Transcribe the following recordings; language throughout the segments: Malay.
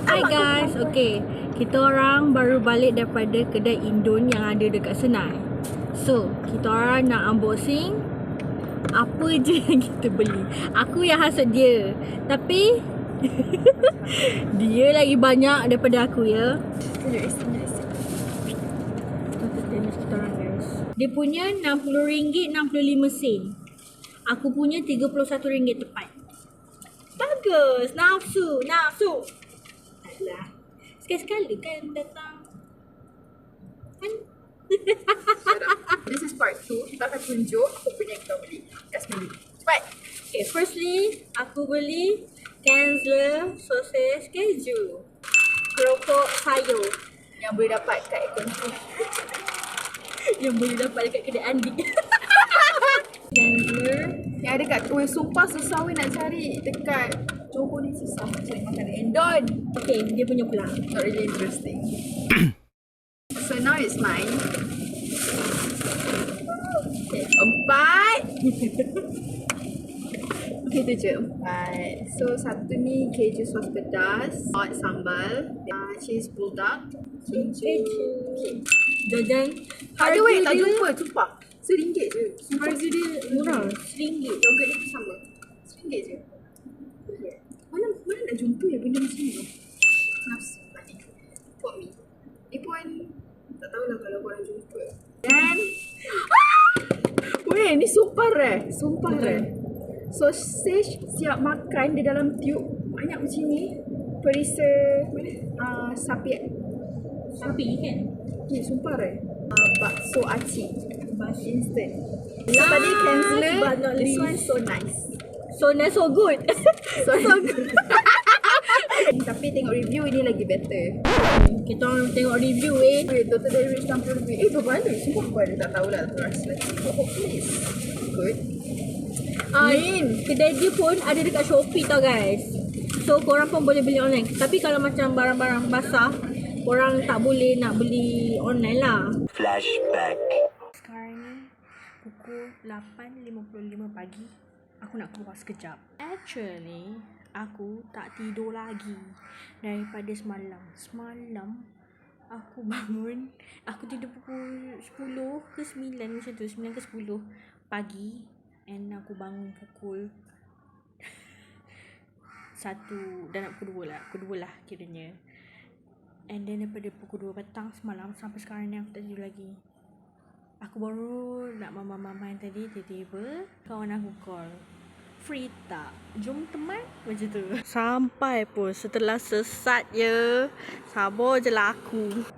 Hi guys, okay. Kita orang baru balik daripada kedai Indon yang ada dekat Senai. So, kita orang nak unboxing apa je yang kita beli. Aku yang hasut dia, tapi dia lagi banyak daripada aku ya. Kita orang guys. Dia punya RM60.65. Aku punya RM31 tepat. Bagus, nafsu. Alah. Sekali-sekala kan datang. Kan? This is part 2. Kita akan tunjuk apa punya kita beli. Kas beli. Cepat. Okay, firstly, aku beli Kanzler sosis keju. Keropok sayur. Yang boleh dapat kat Ekonku. Yang boleh dapat dekat kedai Andi. Kanzler. Yang ada kat, sumpah susah nak cari dekat Johor ni, susah cari makanan Indon. Okay, dia punya pula. Not really interesting. So now it's mine. Okay, 4. Okay, tu je 4. So satu ni keju sos pedas, hot sambal, cheese bulldog, keju. Okay. Dan Ada weh, tak jumpa, sumpah. RM1 je. Harga dia murah. RM1. Yogurt ni pun sama. RM1 je. Mana nak jumpa ya benda macam ni? Nafsu balik. For me. Ni pun tak tahulah kalau korang jumpa. Dan weh, ni sumpah rare. Sumpah rare. Sausage siap makan di dalam tube. Banyak macam ni. Perisa sapi. Sapi kan? Ni sumpah rare. Bakso aci. Instant. So tadi Kanzler, but not this least. one so nice. So nice, so good. So good. Tapi tengok review ini lagi better. Kita orang tengok review Wait, total dari rich RM60. Berapa ada? Sumpah berapa ada? Tak tahulah. Hopefully it's good. Kedai dia pun ada dekat Shopee tau guys. So korang pun boleh beli online. Tapi kalau macam barang-barang basah, korang tak boleh nak beli online lah. Flashback. Sekarang ni pukul 8.55 pagi. Aku nak keluar sekejap. Actually, aku tak tidur lagi daripada semalam. Semalam aku bangun, aku tidur pukul 10 ke 9 macam tu, 9 ke 10 pagi. And aku bangun pukul 1 dan nak pukul 2 lah. Pukul 2 lah kiranya. And then daripada pukul 2 petang semalam sampai sekarang ni aku tak tidur lagi. Aku baru nak mama-mama tadi, tiba-tiba kawan aku call. Free tak? Jom teman? Macam tu. Sampai pun setelah sesat je. Sabar je lah aku.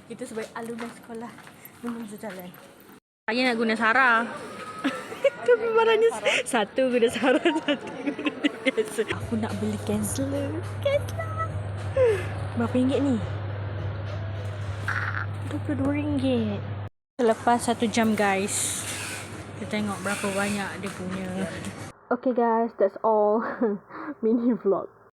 Kita sebagai alumni sekolah menuju jalan. Saya nak guna Sarah. Tapi barangnya satu guna Sarah, satu guna dia biasa. Aku nak beli Kanzler. Berapa ringgit ni? RM22. Selepas 1 jam guys, kita tengok berapa banyak dia punya. Okay guys, that's all. Mini vlog.